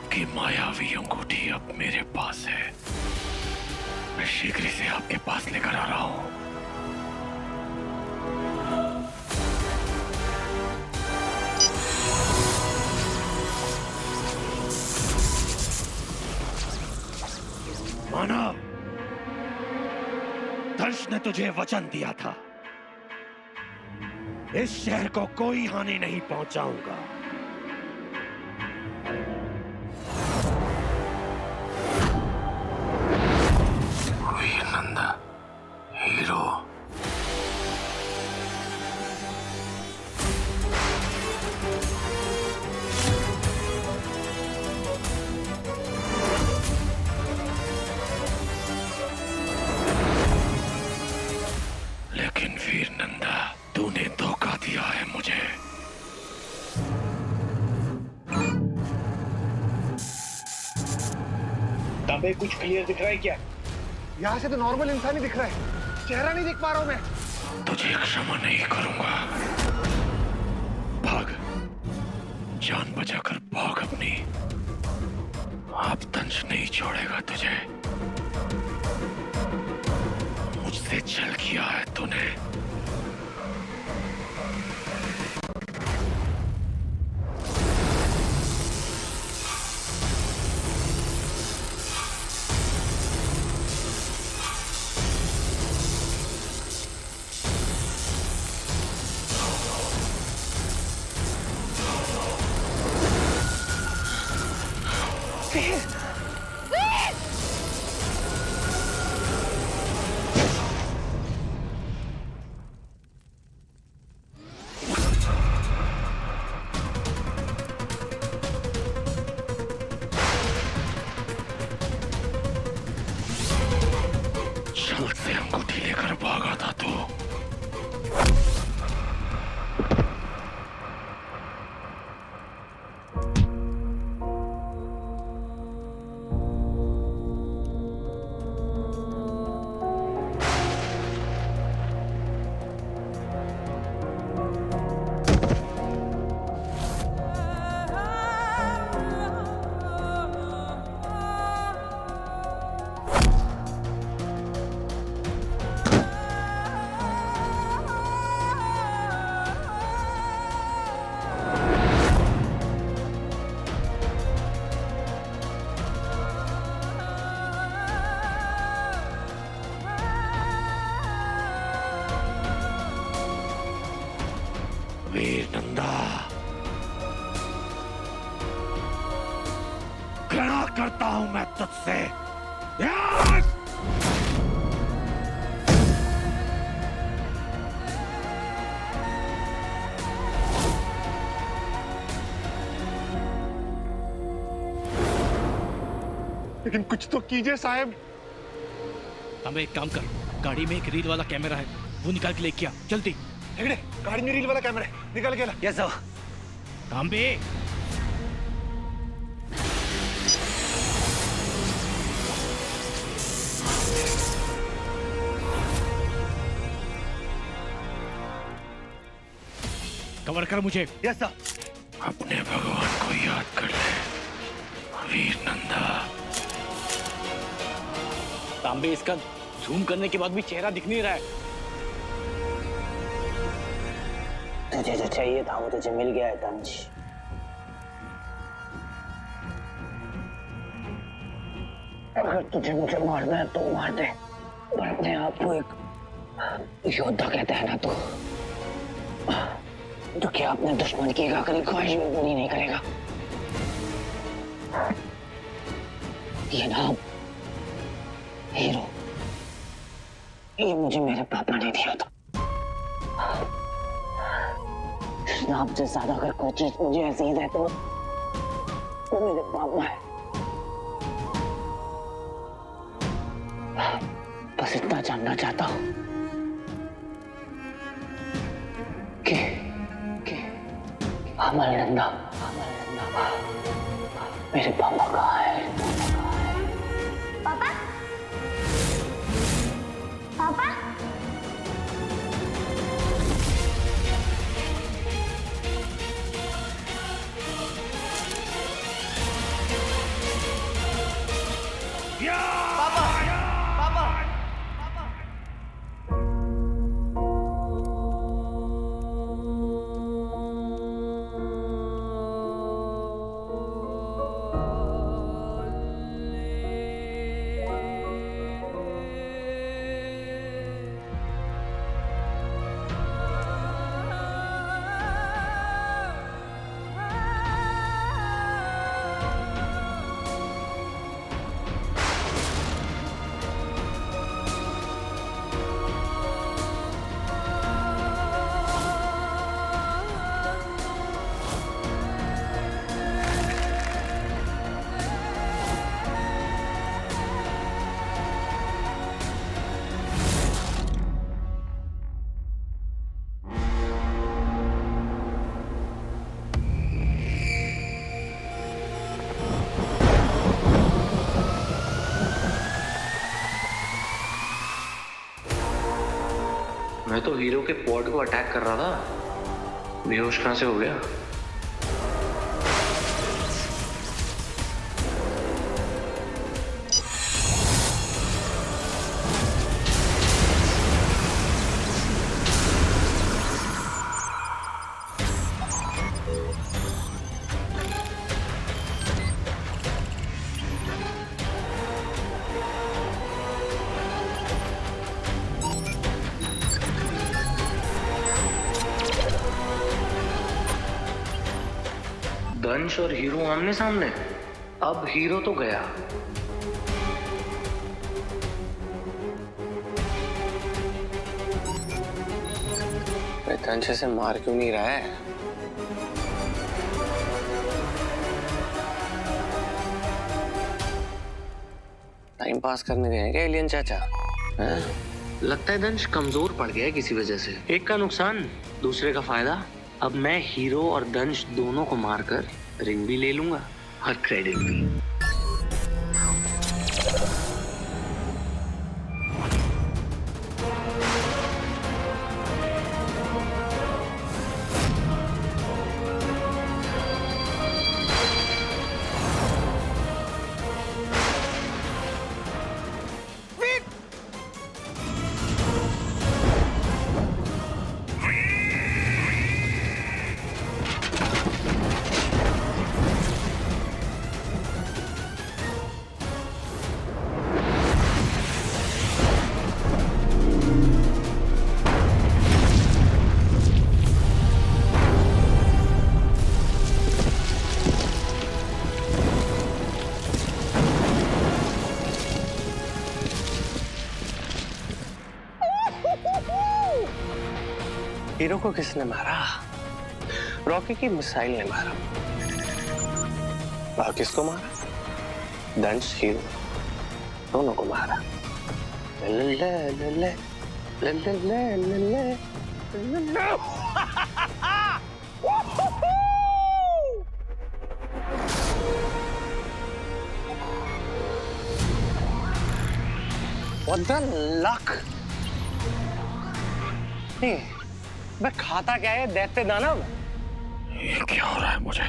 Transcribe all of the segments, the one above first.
आपकी मायावी अंगूठी अब मेरे पास है। मैं शीघ्र इसे आपके पास लेकर आ रहा हूं। मानव, दंश ने तुझे वचन दिया था, इस शहर को कोई हानि नहीं पहुंचाऊंगा। वीर नंदा, हीरो। लेकिन वीर नंदा, तूने धोखा दिया है मुझे। तांबे, कुछ क्लियर दिख रहा है क्या? यहाँ से तो नॉर्मल इंसान ही दिख रहा है, चेहरा नहीं देख पा रहा हूँ मैं। तुझे क्षमा नहीं करूंगा। भाग, जान बचाकर भाग अपनी। अब दंश नहीं छोड़ेगा तुझे। मुझसे छल किया है तूने। छल से अंगूठी लेकर भागा था तू। वीर नंदा, घृणा करता हूं मैं तुझसे। लेकिन कुछ तो कीजिए साहब। तांबे, एक काम कर, गाड़ी में एक रील वाला कैमरा है, वो निकाल के लेके आ जल्दी। हेगड़े, गाड़ी में रील वाला कैमरा है, निकाल के ला। Yes sir. तांबे, कवर कर मुझे। Yes sir. अपने भगवान को याद कर ले वीर नंदा। तांबे, इसका जूम करने के बाद भी चेहरा दिख नहीं रहा है। तुझे जो चाहिए था वो तुझे मिल गया है दंश। अगर तुझे मुझे मारना है तो मार दे, पर अपने आप को एक योद्धा कहते हैं ना तो क्या अपने दुश्मन की एक आखिरी ख्वाहिश भी पूरी नहीं करेगा? ये नाम हीरो, ये मुझे मेरे पापा ने दिया था। इस नाम से ज्यादा अगर कोई चीज मुझे अजीज है तो वो मेरे पापा है। बस इतना जानना चाहता हूं कि अमल नंदा मेरे पापा कहाँ है? पापा? पापा? मैं तो हीरो के क्वाड को अटैक कर रहा था, बेहोश कहां से हो गया? दंश और हीरो आमने सामने। अब हीरो तो गया। दंश से मार क्यों नहीं रहा है? टाइम पास करने गए हैं क्या एलियन चाचा? है? लगता है दंश कमजोर पड़ गया है किसी वजह से। एक का नुकसान दूसरे का फायदा। अब मैं हीरो और दंश दोनों को मारकर रिंग भी ले लूंगा और क्रेडिट भी। हीरो को किसने मारा? रॉकी की मिसाइल ने मारा। और किसको मारा? दंश हीरो दोनों को मारा। ले ले ले ले ले ले ले ले ले ले। What the luck? मैं खाता क्या है दैत्य दानव? ये क्या हो रहा है मुझे?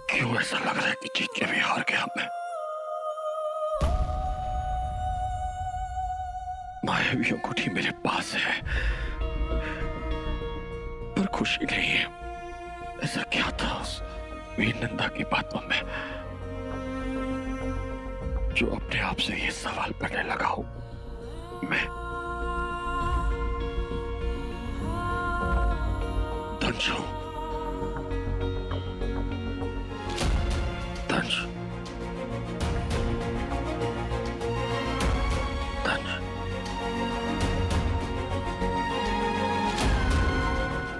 क्यों ऐसा लग रहा है कि जीत के भी हार गया मैं? मायावी अंगूठी मेरे पास है पर खुशी नहीं है। ऐसा क्या था उस वीर नंदा की बातों में जो अपने आप से ये सवाल करने लगा हूं? मैं दंश हूं। दंश दंश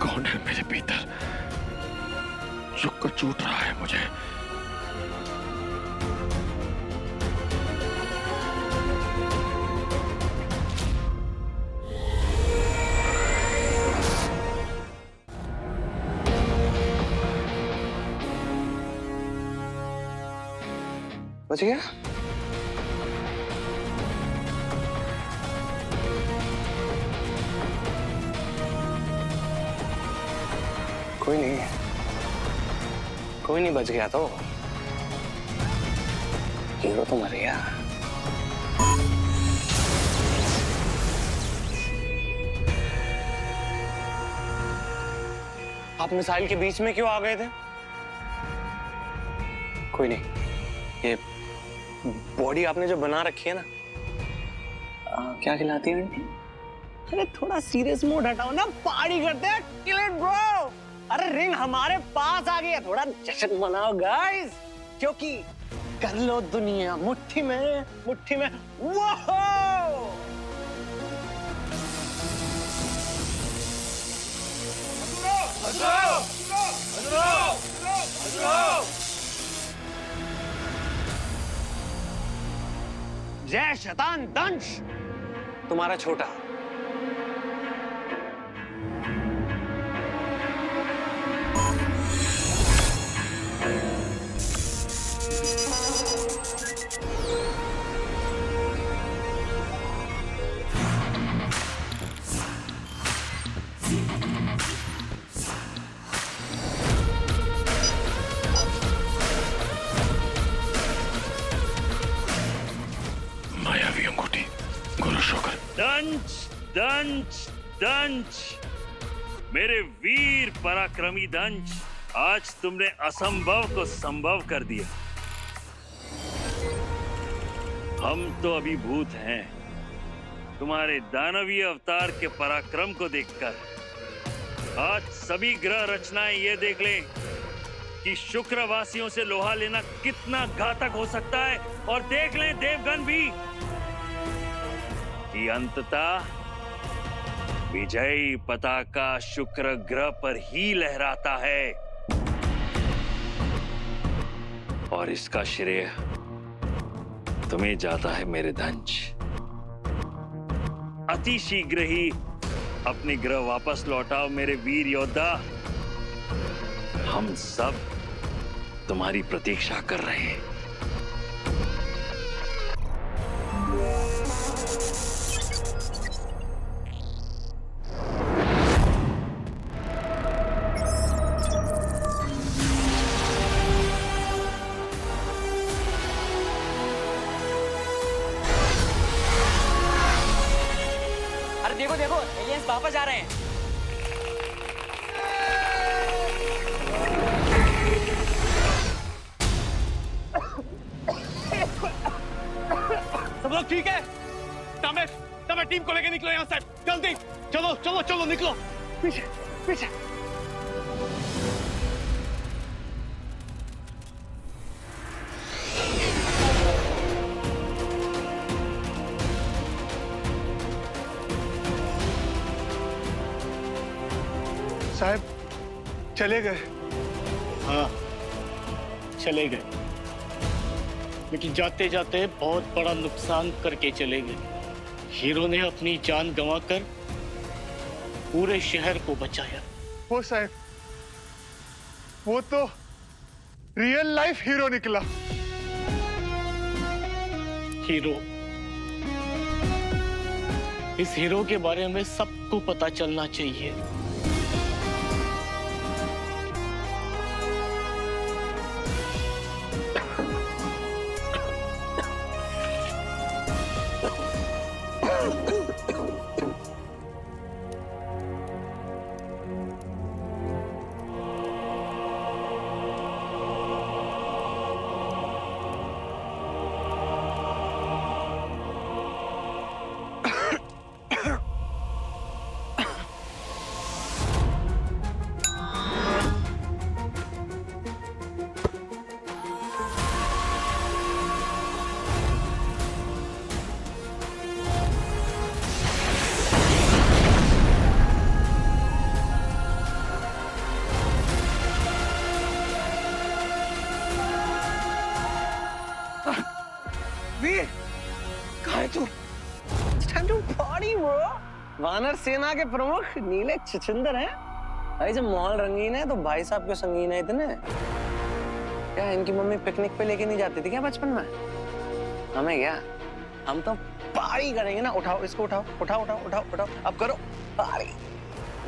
कौन है मेरे भीतर जो कचूट रहा है मुझे? बच गया? कोई नहीं, कोई नहीं बच गया तो हीरो तो मर गया। आप मिसाइल के बीच में क्यों आ गए थे? कोई नहीं, ये बॉडी आपने जो बना रखी है ना, क्या खिलाती है आंटी? अरे थोड़ा सीरियस मोड हटाओ ना, पार्टी करते हैं। Kill it bro. अरे रिंग हमारे पास आ गई है, थोड़ा जश्न मनाओ गाइस, क्योंकि कर लो दुनिया मुट्ठी में, मुट्ठी में। वो जय शैतान दंश, तुम्हारा छोटा। दंश, दंश, मेरे वीर पराक्रमी दंश, आज तुमने असंभव को संभव कर दिया। हम तो अभिभूत हैं तुम्हारे दानवीय अवतार के पराक्रम को देखकर। आज सभी ग्रह रचनाएं ये देख लें कि शुक्रवासियों से लोहा लेना कितना घातक हो सकता है, और देख लें देवगण भी कि अंततः विजयी पताका शुक्र ग्रह पर ही लहराता है। और इसका श्रेय तुम्हें जाता है मेरे दंश। अति शीघ्र ही अपने ग्रह वापस लौटाओ मेरे वीर योद्धा। हम सब तुम्हारी प्रतीक्षा कर रहे हैं। अरे देखो देखो, एलियंस वापस आ रहे हैं। सब लोग ठीक है? तमे टीम को लेकर निकलो यहाँ से, जल्दी चलो चलो चलो निकलो। पीछे पीछे। साहब चले गए। हाँ चले गए, लेकिन जाते जाते बहुत बड़ा नुकसान करके चले गए। हीरो ने अपनी जान गंवाकर पूरे शहर को बचाया। वो साहब, वो तो रियल लाइफ हीरो निकला। हीरो, इस हीरो के बारे में सबको पता चलना चाहिए। वीर, कहाँ है तू? It's time to party, bro. वानर सेना के प्रमुख नीले छछिंदर हैं। भाई जब माहौल रंगीन है तो भाई साहब क्यों संगीन है इतने? क्या इनकी मम्मी पिकनिक पे लेके नहीं जाती थी क्या बचपन में? हमें क्या? हम तो पार्टी करेंगे ना। उठाओ इसको, उठाओ उठाओ उठाओ उठाओ उठाओ, अब करो पार्टी।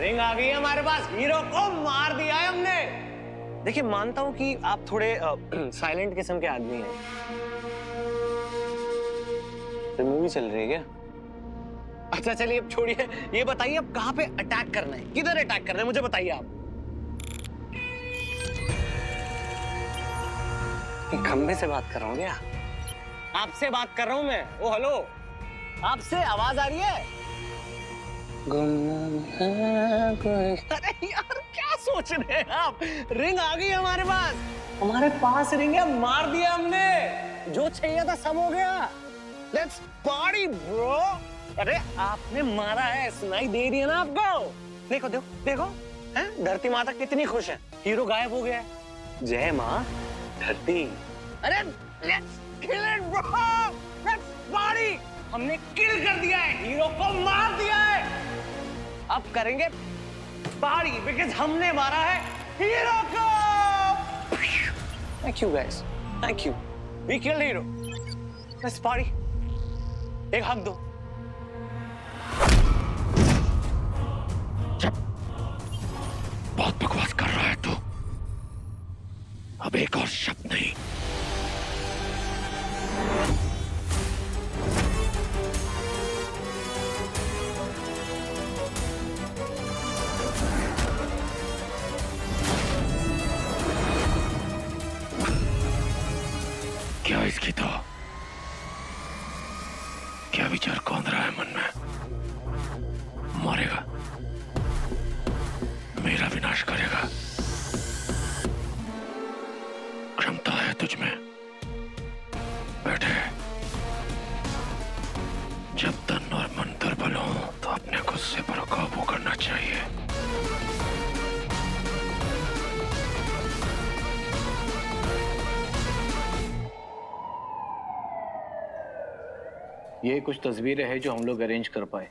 रिंग आ गई है हमारे पास, हीरो को मार दिया है हमने। देखिए मानता हूँ कि आप थोड़े साइलेंट किस्म के आदमी हैं। मूवी चल रही है क्या? अच्छा चलिए अब छोड़िए, ये बताइए अब कहाँ पे अटैक करना है, किधर अटैक करना है, मुझे बताइए आप। खंबे से बात कर रहा हूँ क्या? आपसे बात कर रहा हूँ मैं। ओ हेलो, आपसे आवाज आ रही है? अरे यार क्या सोच रहे हैं आप? रिंग आ गई हमारे पास रिंग है, मार दिया हमने, जो चाहिए था सब हो गया। Let's party bro. अरे आपने मारा है, सुनाई दे रही है ना आपको? देखो देखो देखो, हैं? धरती माता कितनी खुश है, हीरो गायब हो गया है। जय माँ धरती। अरे let's kill it bro, let's party. हमने किल कर दिया है, हीरो को मार दिया है। अब करेंगे पार्टी बिकॉज़ हमने मारा है हीरो को। Thank you guys, thank you, we killed hero. Let's party. एक हक दो। बहुत बकवास कर रहा है तू। अब एक और शब्द नहीं। देखी तो क्या विचार कौन रहा है मन में? मारेगा, मेरा विनाश करेगा। क्षमता है तुझमें, बैठे। जब तन और मन दुर्बल हो तो अपने गुस्से पर काबू करना चाहिए। ये कुछ तस्वीरें हैं जो हम लोग अरेंज कर पाए।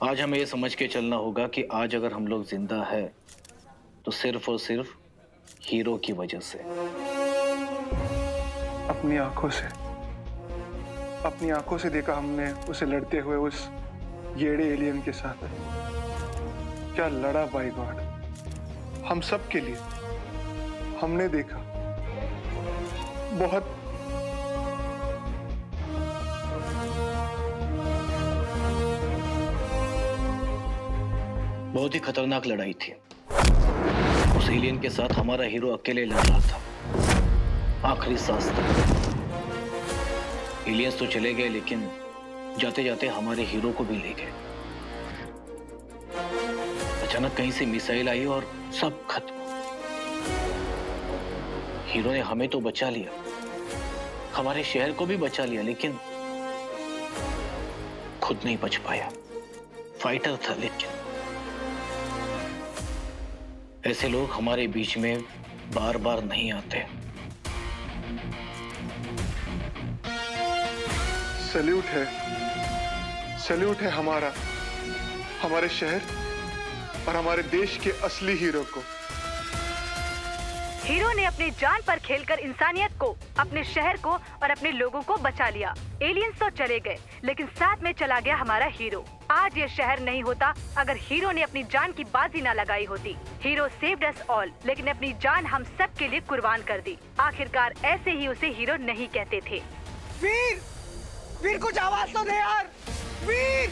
आज हमें ये समझ के चलना होगा कि आज अगर हम लोग जिंदा है तो सिर्फ और सिर्फ हीरो की वजह से। अपनी आंखों से देखा हमने उसे लड़ते हुए उस येड़े एलियन के साथ। क्या लड़ा बाय गॉड, हम सब के लिए। हमने देखा बहुत ही खतरनाक लड़ाई थी। उस एलियन के साथ हमारा हीरो अकेले लड़ रहा था आखिरी सांस तक। एलियंस तो चले गए लेकिन जाते जाते हमारे हीरो को भी ले गए। अचानक कहीं से मिसाइल आई और सब खत्म। हीरो ने हमें तो बचा लिया, हमारे शहर को भी बचा लिया, लेकिन खुद नहीं बच पाया। फाइटर था लेकिन ऐसे लोग हमारे बीच में बार बार नहीं आते। सल्यूट है हमारे शहर और हमारे देश के असली हीरो को। हीरो ने अपनी जान पर खेलकर इंसानियत को, अपने शहर को और अपने लोगों को बचा लिया। एलियंस तो चले गए लेकिन साथ में चला गया हमारा हीरो। आज ये शहर नहीं होता अगर हीरो ने अपनी जान की बाजी ना लगाई होती। हीरो सेव्ड अस ऑल, लेकिन अपनी जान हम सब के लिए कुर्बान कर दी। आखिरकार ऐसे ही उसे हीरो नहीं कहते थे। वीर, वीर कुछ आवाज तो दे यार, वीर।